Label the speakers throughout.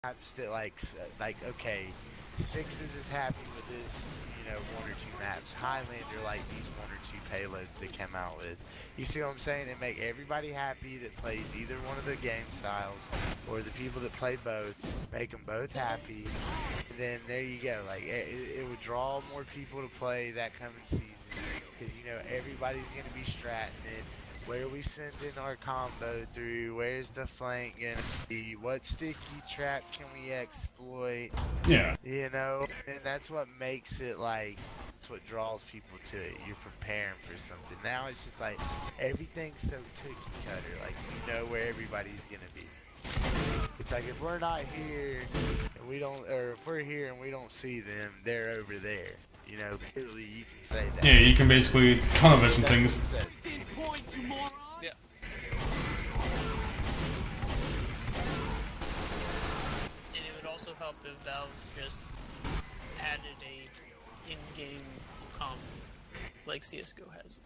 Speaker 1: maps that like okay, Sixes is happy with this, one or two maps. Highlander like these one or two payloads they came out with. You see what I'm saying? It make everybody happy that plays either one of the game styles, or the people that play both. Make them both happy, and then there you go. Like it would draw more people to play that coming season because everybody's gonna be stratting it. Where are we sending our combo through? Where's the flank gonna be? What sticky trap can we exploit?
Speaker 2: Yeah.
Speaker 1: And that's what makes it like, it's what draws people to it. You're preparing for something. Now it's just like everything's so cookie cutter. Like where everybody's gonna be. It's like if we're not here and we don't, or if we're here and we don't see them, they're over there. Clearly you can say that.
Speaker 2: Yeah, you can basically tunnel vision
Speaker 1: That's
Speaker 2: things.
Speaker 1: what it says.
Speaker 3: Yeah. And it would also help if Valve just added a in-game comp like CS:GO has.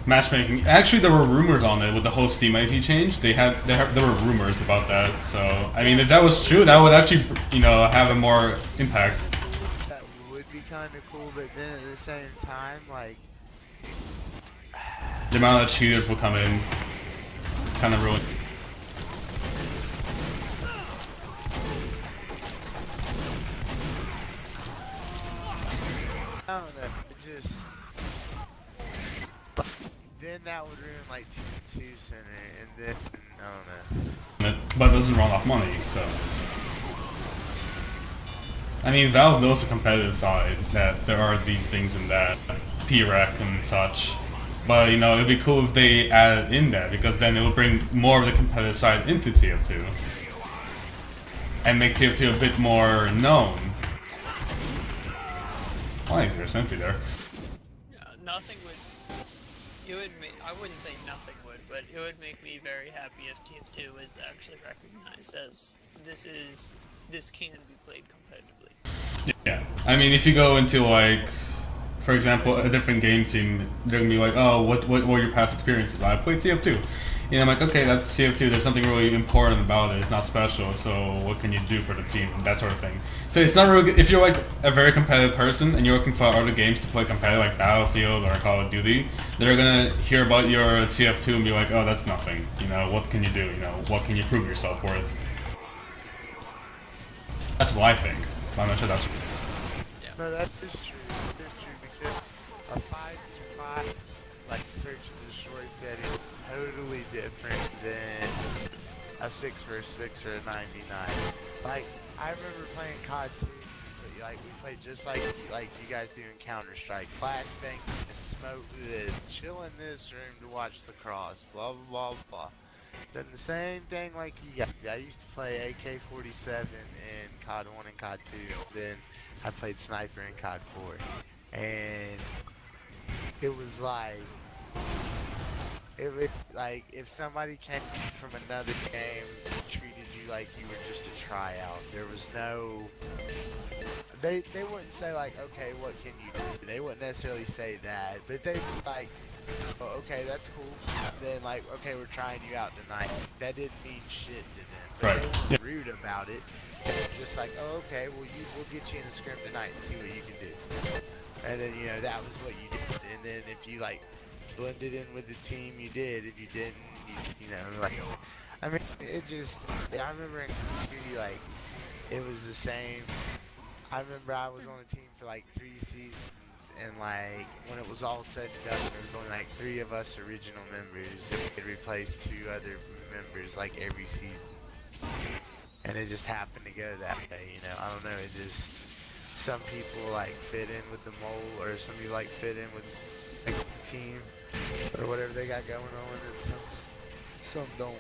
Speaker 2: Matchmaking. Actually, there were rumors on it with the whole Steam IT change. There were rumors about that. So I mean, if that was true, that would actually have a more impact.
Speaker 1: That would be kind of cool, but then at the same time, like,
Speaker 2: The amount of cheaters will come in, kind of ruin.
Speaker 1: I don't know. It just, then that would ruin like TF2's center, and then I don't know.
Speaker 2: But it doesn't run off money, so. I mean, Valve knows the competitive side, that there are these things in that, PREC and such. But, it'd be cool if they added in that, because then it would bring more of the competitive side into TF2. And make TF2 a bit more known. I think there's empty there.
Speaker 3: Nothing would. It would make. I wouldn't say nothing would, but it would make me very happy if TF2 is actually recognized as this can be played competitively.
Speaker 2: Yeah. I mean, if you go into, like, for example, a different game team, they're gonna be like, oh, what were your past experiences? I played TF2. I'm like, okay, that's TF2. There's something really important about it. It's not special. So what can you do for the team? That sort of thing. So it's not really. If you're like a very competitive person and you're looking for other games to play competitive, like Battlefield or Call of Duty, they're gonna hear about your TF2 and be like, oh, that's nothing. What can you do? What can you prove yourself worth? That's what I think. I'm not sure that's.
Speaker 1: No, that is true. That is true because a 5v5, like search and destroy setting, is totally different than a 6 vs 6 or a 99. Like, I remember playing COD 2, but like we played just like you guys do in Counter-Strike. Flashbang, smoke this, chill in this room to watch the cross, blah blah blah blah. Done the same thing like you guys. I used to play AK-47 in COD 1 and COD 2, then I played Sniper in COD 4, and it was like, if somebody came from another game and treated you like you were just a tryout, there was no, they wouldn't say like, okay, what can you do? They wouldn't necessarily say that, but they'd be like, oh, okay, that's cool. Then like, okay, we're trying you out tonight. That didn't mean shit to them. But
Speaker 2: Right.
Speaker 1: they weren't rude about it. They were just like, oh, okay, well, we'll get you in the scrim tonight and see what you can do. And then that was what you did. And then if you like blended in with the team, you did. If you didn't, like, I mean, it just. I remember in Call of Duty, like, it was the same. I remember I was on a team for like 3 seasons. And like, when it was all said and done, there was only like 3 of us original members. And we had replaced 2 other members like every season. And it just happened to go that way, I don't know, it just, some people like fit in with the mold, or some people like fit in with like the team, or whatever they got going on, and some don't.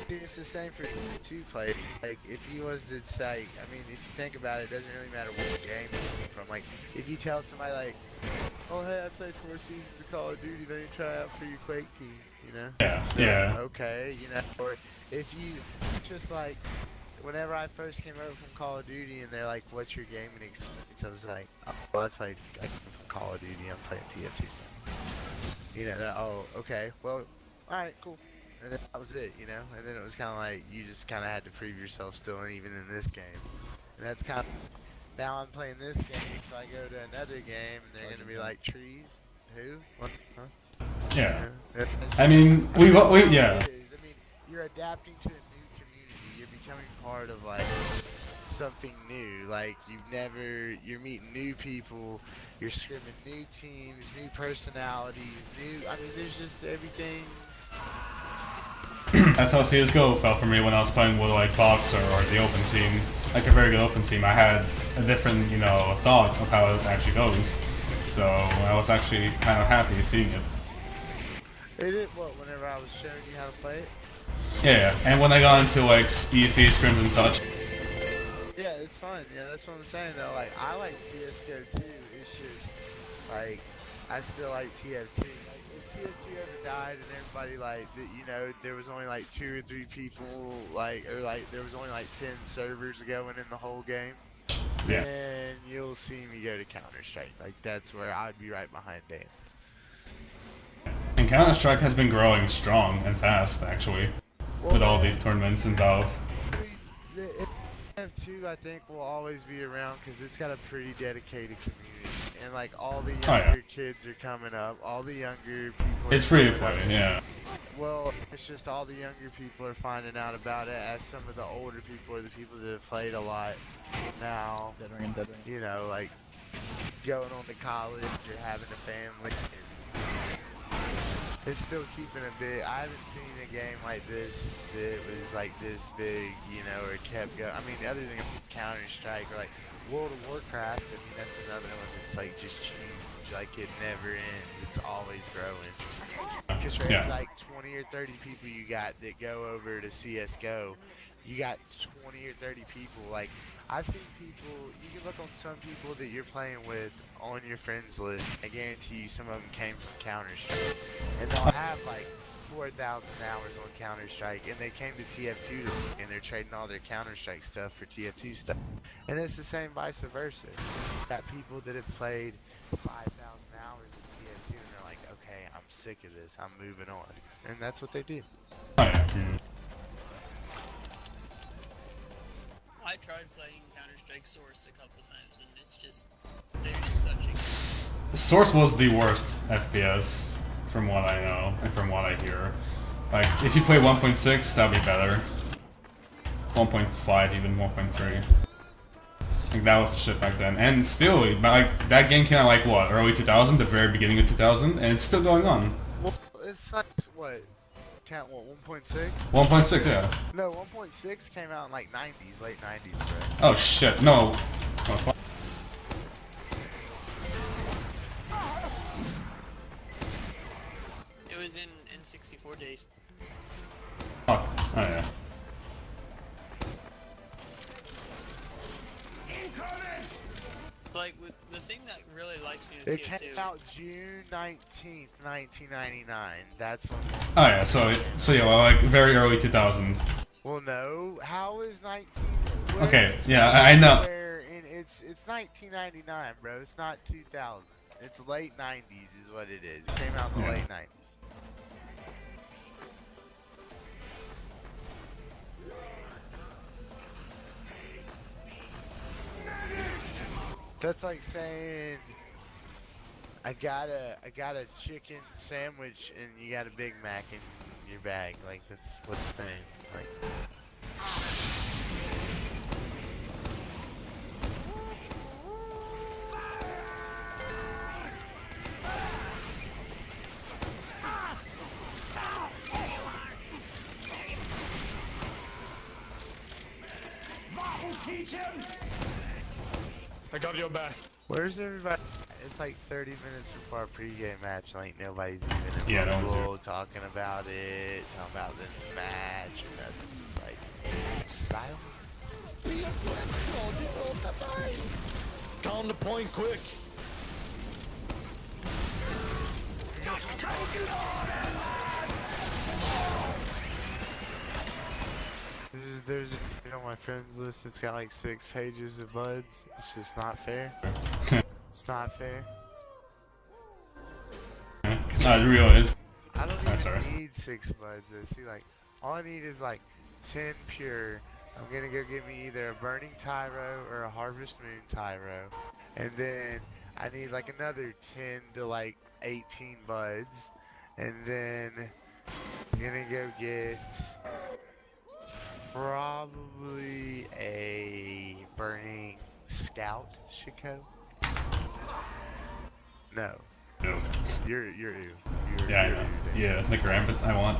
Speaker 1: It's the same for two players. Like, if he was to say, I mean, if you think about it, it doesn't really matter what game he's from. Like, if you tell somebody like, oh hey, I played 4 seasons of Call of Duty, then you try out for your Quake team,
Speaker 2: Yeah. Yeah.
Speaker 1: Okay, or if you just like, whenever I first came over from Call of Duty and they're like, what's your gaming experience? I was like, oh, well, I came from Call of Duty, I'm playing TF2. Oh, okay, well, alright, cool. and then that was it, you know. And then it was kind of like you just kind of had to prove yourself still, and even in this game, and that's kind of now I'm playing this game, so I go to another game, and they're gonna be like trees. Who? What? Huh?
Speaker 2: Yeah.
Speaker 1: Yeah.
Speaker 2: I mean, we
Speaker 1: That's how
Speaker 2: yeah.
Speaker 1: it is. I mean, you're adapting to a new community. You're becoming part of like something new. Like you're meeting new people. You're scrimming new teams, new personalities, new. I mean, there's just everything's.
Speaker 2: That's how CS:GO felt for me when I was playing with like Boxer or the open team, like a very good open team. I had a different, thought of how it actually goes. So I was actually kind of happy seeing it.
Speaker 1: It is what whenever I was showing you how to play it.
Speaker 2: Yeah, and when I got into like EC scrims and such.
Speaker 1: Yeah, it's fun. Yeah, that's what I'm saying though. Like I like CS:GO too. It's just like I still like TF2. Like if TF2 ever died and everybody there was only like 2 or 3 people or there was only like 10 servers going in the whole game.
Speaker 2: Yeah.
Speaker 1: Then you'll see me go to Counter-Strike. Like that's where I'd be right behind Dan.
Speaker 2: And Counter-Strike has been growing strong and fast actually, with all these tournaments and Valve.
Speaker 1: The TF2 I think will always be around because it's got a pretty dedicated community, and like all the younger kids are coming up, all the younger people.
Speaker 2: It's free to play, yeah.
Speaker 1: Well, it's just all the younger people are finding out about it, as some of the older people or the people that have played a lot now, you know, like going on to college or having a family. It's still keeping a bit. I haven't seen a game like this that was like this big, or kept going. I mean, other than Counter-Strike or like World of Warcraft, I mean, that's another one that's like just huge. Like it never ends. It's always growing. Because for every like 20 or 30 people you got that go over to CS:GO, you got 20 or 30 people. Like I've seen people. You can look on some people that you're playing with on your friends list. I guarantee you some of them came from Counter-Strike, and they'll have like 4,000 hours on Counter-Strike, and they came to TF2 and they're trading all their Counter-Strike stuff for TF2 stuff. And it's the same vice versa. Got people that have played 5,000 hours in TF2 and they're like, okay, I'm sick of this, I'm moving on. And that's what they do.
Speaker 3: I tried playing Counter-Strike Source a couple times, and it's just there's such a
Speaker 2: Source was the worst FPS, from what I know and from what I hear. Like, if you play 1.6, that'd be better. 1.5, even 1.3. Like, that was the shit back then. And still, like, that game came out like what, early 2000, the very beginning of 2000, and it's still going on.
Speaker 1: Well, it's like what? Count what? 1.6?
Speaker 2: 1.6, yeah.
Speaker 1: No, 1.6 came out in like 90s, late 90s, right?
Speaker 2: Oh shit, no. Oh,
Speaker 3: It was in 64 days.
Speaker 2: fuck. Oh yeah.
Speaker 3: Like the thing that really likes me with
Speaker 1: It
Speaker 3: TF2.
Speaker 1: came out June 19th, 1999. That's when.
Speaker 2: Oh yeah, so yeah, well, like very early 2000.
Speaker 1: Well, no. How is 19?
Speaker 2: Okay, yeah, I know.
Speaker 1: It's 1999, bro. It's not 2000. It's late 90s is what it is. It came out in the late 90s. That's like saying I got a chicken sandwich and you got a Big Mac in your bag. Like that's what's the thing. Like
Speaker 4: I got your back.
Speaker 1: where's everybody? It's like 30 minutes before our pregame match. Like nobody's even
Speaker 2: Yeah,
Speaker 1: in
Speaker 2: don't
Speaker 1: Google talking about it, talking about the match, and nothing's just like silence.
Speaker 4: Calm the point quick.
Speaker 1: There's on my friends list. It's got like 6 pages of buds. It's just not fair. It's not fair.
Speaker 2: I realize.
Speaker 1: I don't don't
Speaker 2: sorry.
Speaker 1: even need 6 buds though. See, like, all I need is like 10 pure. I'm gonna go get me either a burning tyro or a harvest moon tyro, and then I need like another 10 to like 18 buds, and then I'm gonna go get probably a burning scout Shiko. No,
Speaker 2: Ew.
Speaker 1: you're ew.
Speaker 2: Yeah, I
Speaker 1: You're
Speaker 2: know.
Speaker 1: ew,
Speaker 2: Yeah, the Gambit I want.